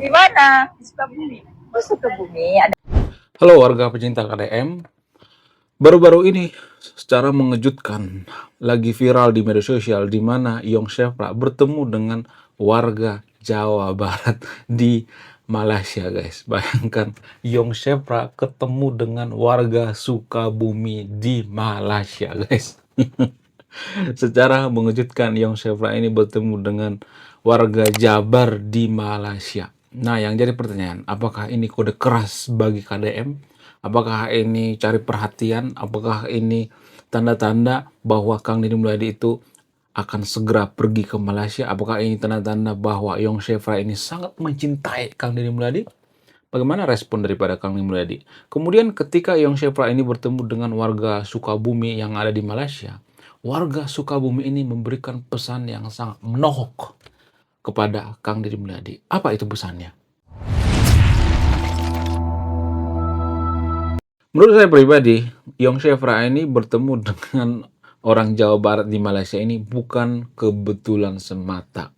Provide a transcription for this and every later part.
Di mana? Di Sukabumi. Oh, Sukabumi. Ada. Halo warga pecinta KDM, baru-baru ini secara mengejutkan lagi viral di media sosial di mana Yong Shefra bertemu dengan warga Jawa Barat di Malaysia, guys. Bayangkan Yong Shefra ketemu dengan warga Sukabumi di Malaysia, guys. Secara mengejutkan Yong Shefra ini bertemu dengan warga Jabar di Malaysia. Nah, yang jadi pertanyaan, apakah ini kode keras bagi KDM? Apakah ini cari perhatian? Apakah ini tanda-tanda bahwa Kang Deddy Mulyadi itu akan segera pergi ke Malaysia? Apakah ini tanda-tanda bahwa Yong Shefra ini sangat mencintai Kang Deddy Mulyadi? Bagaimana respon daripada Kang Deddy Mulyadi? Kemudian ketika Yong Shefra ini bertemu dengan warga Sukabumi yang ada di Malaysia, warga Sukabumi ini memberikan pesan yang sangat menohok kepada Kang Deddy Mulyadi. Apa itu pesannya? Menurut saya pribadi, Yong Shefra ini bertemu dengan orang Jawa Barat di Malaysia ini bukan kebetulan semata.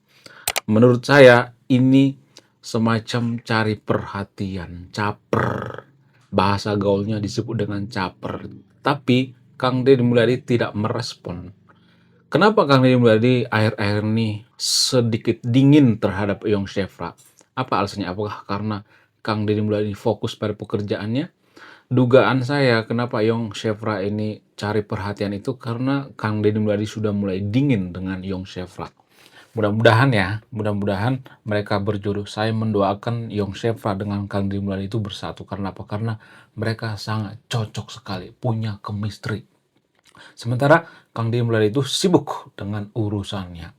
Menurut saya ini semacam cari perhatian, caper. Bahasa gaulnya disebut dengan caper. Tapi Kang Deddy Mulyadi tidak merespon. Kenapa Kang Deddy Mulyadi akhir-akhir ini sedikit dingin terhadap Yong Shefra? Apa alasannya? Apakah karena Kang Deddy Mulyadi fokus pada pekerjaannya? Dugaan saya kenapa Yong Shefra ini cari perhatian itu karena Kang Deddy Mulyadi sudah mulai dingin dengan Yong Shefra. Mudah-mudahan mereka berjodoh. Saya mendoakan Yong Shefra dengan Kang Deddy Mulyadi itu bersatu. Karena apa? Karena mereka sangat cocok sekali, punya chemistry. Sementara Kang Deddy Mulyadi itu sibuk dengan urusannya.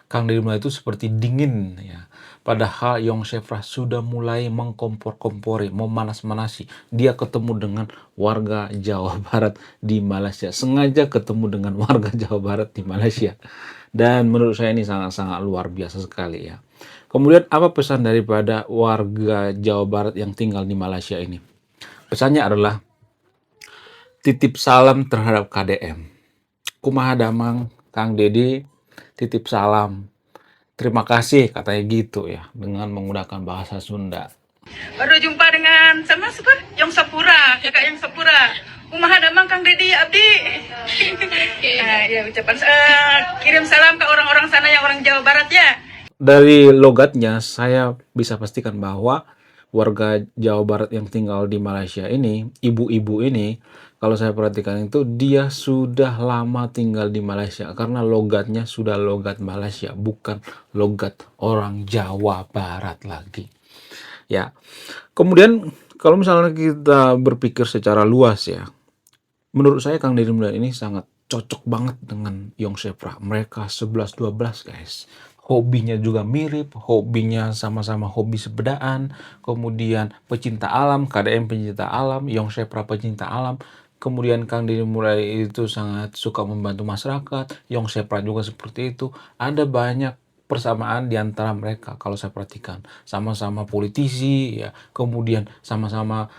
Kang Deddy Mulyadi itu seperti dingin ya. Padahal Yong Shefra sudah mulai mengkompor-kompori, memanas-manasi. Dia ketemu dengan warga Jawa Barat di Malaysia. Sengaja ketemu dengan warga Jawa Barat di Malaysia. Dan menurut saya ini sangat-sangat luar biasa sekali ya. Kemudian apa pesan daripada warga Jawa Barat yang tinggal di Malaysia ini? Pesannya adalah titip salam terhadap KDM. Kumaha damang Kang Deddy, titip salam. Terima kasih katanya gitu ya, dengan menggunakan bahasa Sunda. Baru jumpa dengan sama siapa? Yang Sapura, kakak yang Sapura. Kumaha damang Kang Deddy Abdi. Ya ucapan kirim salam ke orang-orang sana yang orang Jawa Barat ya. Dari logatnya saya bisa pastikan bahwa warga Jawa Barat yang tinggal di Malaysia ini, ibu-ibu ini, kalau saya perhatikan itu dia sudah lama tinggal di Malaysia karena logatnya sudah logat Malaysia, bukan logat orang Jawa Barat lagi. Ya. Kemudian kalau misalnya kita berpikir secara luas ya, menurut saya Kang Deddy Mulyadi ini sangat cocok banget dengan Yong Shefra. Mereka 11-12 guys. Hobinya juga mirip, hobinya sama-sama hobi sepedaan, kemudian pecinta alam, KDM pecinta alam, Yong Shefra pecinta alam. Kemudian Kang Deddy Mulyadi itu sangat suka membantu masyarakat, Yong Shefra juga seperti itu. Ada banyak persamaan di antara mereka kalau saya perhatikan. Sama-sama politisi ya, kemudian sama-sama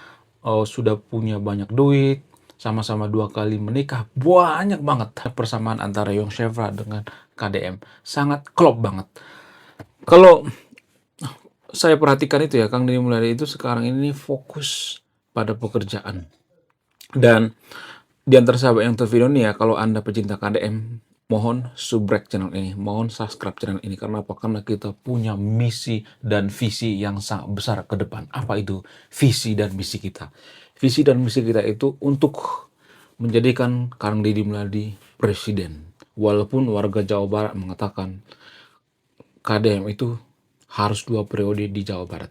sudah punya banyak duit, sama-sama 2 kali menikah. Banyak banget persamaan antara Yong Shefra dengan KDM. Sangat klop banget. Kalau saya perhatikan itu ya, Kang Deddy Mulyadi itu sekarang ini fokus pada pekerjaan. Dan di antara sahabat yang tervideo nih ya, kalau Anda pecinta KDM, mohon subrek channel ini, mohon subscribe channel ini. Karena apa? Karena kita punya misi dan visi yang sangat besar ke depan. Apa itu visi dan misi kita? Visi dan misi kita itu untuk menjadikan Kang Deddy Mulyadi presiden. Walaupun warga Jawa Barat mengatakan KDM itu harus 2 periode di Jawa Barat.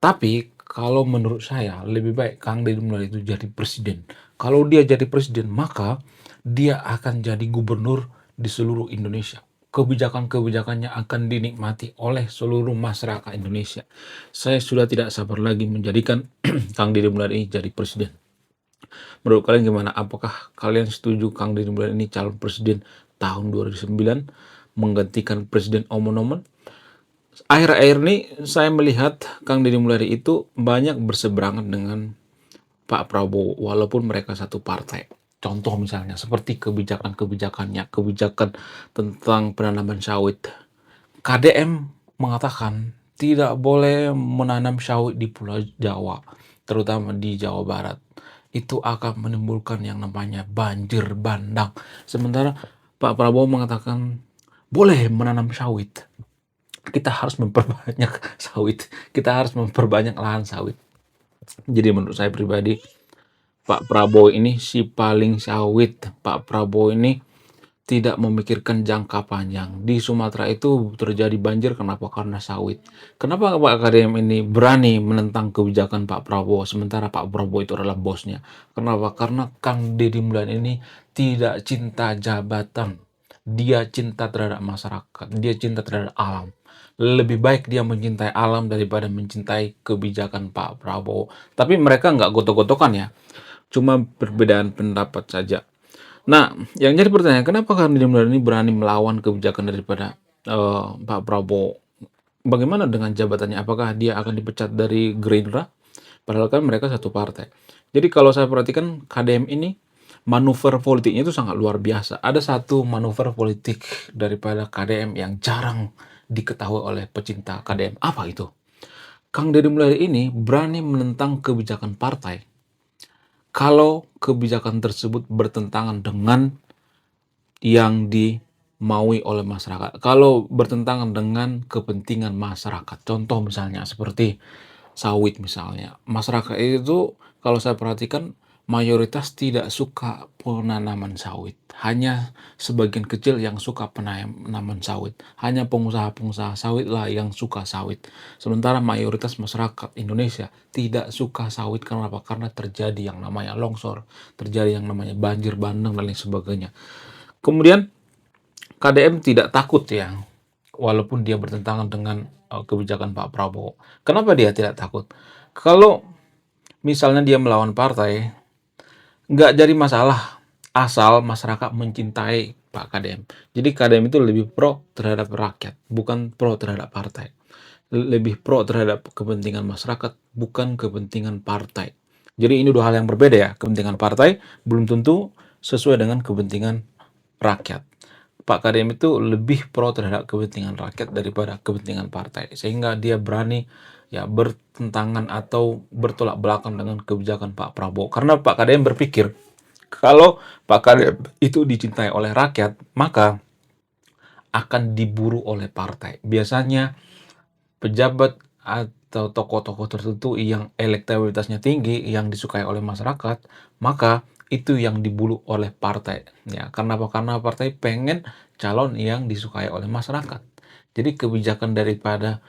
Tapi kalau menurut saya lebih baik Kang Deddy Mulyadi itu jadi presiden. Kalau dia jadi presiden, maka dia akan jadi gubernur di seluruh Indonesia. Kebijakan-kebijakannya akan dinikmati oleh seluruh masyarakat Indonesia. Saya sudah tidak sabar lagi menjadikan Kang Deddy Mulyadi jadi presiden. Menurut kalian gimana? Apakah kalian setuju Kang Deddy Mulyadi ini calon presiden tahun 2009 menggantikan Presiden Omonomen? Akhir-akhir ini saya melihat Kang Deddy Mulyadi itu banyak berseberangan dengan Pak Prabowo walaupun mereka satu partai. Contoh misalnya seperti kebijakan tentang penanaman sawit. KDM mengatakan tidak boleh menanam sawit di Pulau Jawa, terutama di Jawa Barat. Itu akan menimbulkan yang namanya banjir bandang. Sementara Pak Prabowo mengatakan boleh menanam sawit. Kita harus memperbanyak sawit. Kita harus memperbanyak lahan sawit. Jadi menurut saya pribadi, Pak Prabowo ini si paling sawit. Pak Prabowo ini tidak memikirkan jangka panjang. Di Sumatera itu terjadi banjir kenapa? Karena sawit. Kenapa Pak KDM ini berani menentang kebijakan Pak Prabowo sementara Pak Prabowo itu adalah bosnya? Kenapa? Karena Kang Deddy Mulyadi ini tidak cinta jabatan. Dia cinta terhadap masyarakat. Dia cinta terhadap alam. Lebih baik dia mencintai alam daripada mencintai kebijakan Pak Prabowo. Tapi mereka nggak gotok-gotokan ya. Cuma perbedaan pendapat saja. Nah, yang jadi pertanyaan, kenapa Kang Deddy Mulyadi ini berani melawan kebijakan daripada Pak Prabowo? Bagaimana dengan jabatannya? Apakah dia akan dipecat dari Gerindra? Padahal kan mereka satu partai. Jadi kalau saya perhatikan KDM ini manuver politiknya itu sangat luar biasa. Ada satu manuver politik daripada KDM yang jarang diketahui oleh pecinta KDM. Apa itu? Kang Deddy Mulyadi ini berani menentang kebijakan partai kalau kebijakan tersebut bertentangan dengan yang dimaui oleh masyarakat. Kalau bertentangan dengan kepentingan masyarakat. Contoh misalnya seperti sawit misalnya. Masyarakat itu kalau saya perhatikan mayoritas tidak suka penanaman sawit. Hanya sebagian kecil yang suka penanaman sawit. Hanya pengusaha-pengusaha sawit lah yang suka sawit. Sementara mayoritas masyarakat Indonesia tidak suka sawit. Kenapa? Karena terjadi yang namanya longsor, terjadi yang namanya banjir bandang dan lain sebagainya. Kemudian KDM tidak takut ya, walaupun dia bertentangan dengan kebijakan Pak Prabowo. Kenapa dia tidak takut? Kalau misalnya dia melawan partai, nggak jadi masalah asal masyarakat mencintai Pak KDM. Jadi KDM itu lebih pro terhadap rakyat, bukan pro terhadap partai. Lebih pro terhadap kepentingan masyarakat, bukan kepentingan partai. Jadi ini dua hal yang berbeda ya. Kepentingan partai belum tentu sesuai dengan kepentingan rakyat. Pak KDM itu lebih pro terhadap kepentingan rakyat daripada kepentingan partai. Sehingga dia berani ya bertentangan atau bertolak belakang dengan kebijakan Pak Prabowo. Karena Pak KDM berpikir kalau Pak KDM itu dicintai oleh rakyat, maka akan diburu oleh partai. Biasanya pejabat atau tokoh-tokoh tertentu yang elektabilitasnya tinggi, yang disukai oleh masyarakat, maka itu yang diburu oleh partai. Ya, kenapa? Karena partai pengen calon yang disukai oleh masyarakat. Jadi kebijakan daripada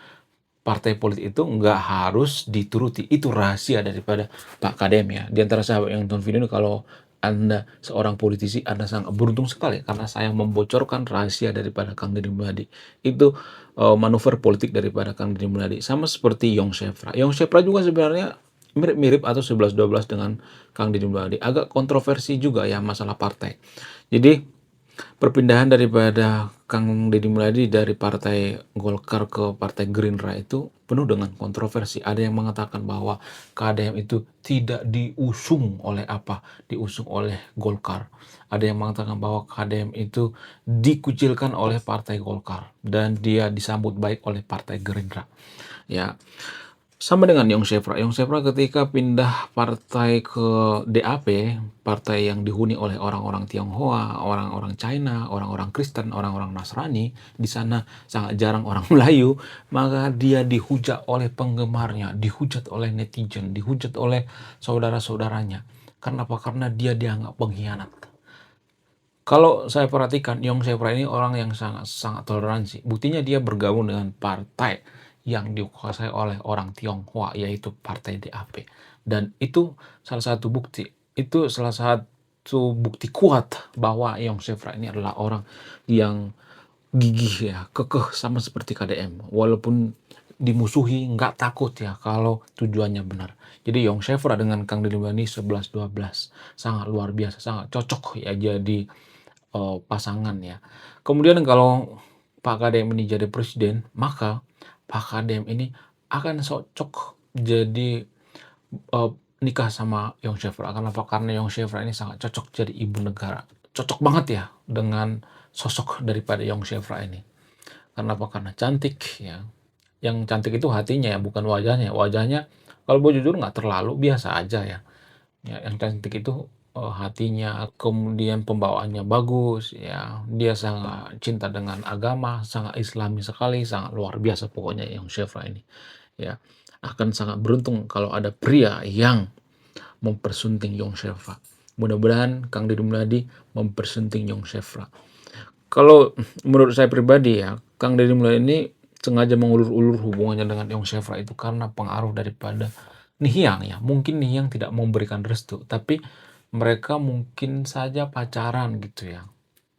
partai politik itu nggak harus dituruti. Itu rahasia daripada Pak KDM ya. Di antara sahabat yang nonton video ini, kalau Anda seorang politisi, Anda sangat beruntung sekali karena saya membocorkan rahasia daripada Kang Deddy Mulyadi. Itu manuver politik daripada Kang Deddy Mulyadi. Sama seperti Yong Shefra. Yong Shefra juga sebenarnya mirip-mirip atau 11-12 dengan Kang Deddy Mulyadi. Agak kontroversi juga ya masalah partai. Jadi perpindahan daripada Kang Deddy Mulyadi dari partai Golkar ke partai Gerindra itu penuh dengan kontroversi. Ada yang mengatakan bahwa KDM itu tidak diusung oleh apa? Diusung oleh Golkar. Ada yang mengatakan bahwa KDM itu dikucilkan oleh partai Golkar dan dia disambut baik oleh partai Gerindra. Ya, sama dengan Yong Shefra. Yong Shefra ketika pindah partai ke DAP, partai yang dihuni oleh orang-orang Tionghoa, orang-orang China, orang-orang Kristen, orang-orang Nasrani, di sana sangat jarang orang Melayu, maka dia dihujat oleh penggemarnya, dihujat oleh netizen, dihujat oleh saudara-saudaranya. Kenapa? Karena dia dianggap pengkhianat. Kalau saya perhatikan, Yong Shefra ini orang yang sangat toleransi. Buktinya dia bergabung dengan partai yang dikuasai oleh orang Tionghoa, yaitu partai DAP. Dan itu salah satu bukti. Itu salah satu bukti kuat bahwa Yong Shefra ini adalah orang yang gigih ya, kekeh sama seperti KDM. Walaupun dimusuhi, nggak takut ya kalau tujuannya benar. Jadi Yong Shefra dengan Kang Deddy Mulyadi 11-12. Sangat luar biasa, sangat cocok ya jadi pasangan ya. Kemudian kalau Pak KDM ini jadi presiden, maka Pak KDM ini akan cocok jadi nikah sama Yong Shefra. Kenapa? Karena Yong Shefra ini sangat cocok jadi ibu negara. Cocok banget ya dengan sosok daripada Yong Shefra ini. Kenapa? Karena cantik ya, Yang cantik itu hatinya ya, bukan wajahnya. Wajahnya kalau mau jujur nggak terlalu, biasa aja ya. Ya, yang cantik itu hatinya, kemudian pembawaannya bagus, ya. Dia sangat cinta dengan agama, sangat Islami sekali, sangat luar biasa pokoknya yang Shefra ini. Ya, akan sangat beruntung kalau ada pria yang mempersunting Yong Shefra. Mudah-mudahan Kang Deddy Mulyadi mempersunting Yong Shefra. Kalau menurut saya pribadi ya, Kang Deddy Mulyadi ini sengaja mengulur-ulur hubungannya dengan Yong Shefra itu karena pengaruh daripada Nihyang ya. Mungkin Nihyang tidak memberikan restu, tapi mereka mungkin saja pacaran gitu ya.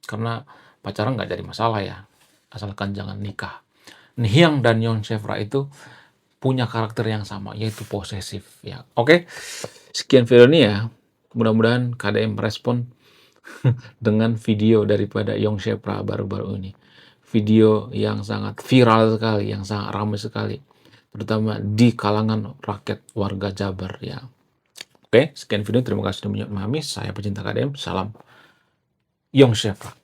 Karena pacaran nggak jadi masalah ya, asalkan jangan nikah. Nihyang dan Yong Shefra itu punya karakter yang sama, yaitu posesif ya. Oke, sekian video ini ya. Mudah-mudahan KDM merespon dengan video daripada Yong Shefra baru-baru ini. Video yang sangat viral sekali, yang sangat ramai sekali, terutama di kalangan rakyat warga Jabar ya. Oke, sekian video. Terima kasih sudah memahami. Saya pecinta KDM. Salam Yong Shefra.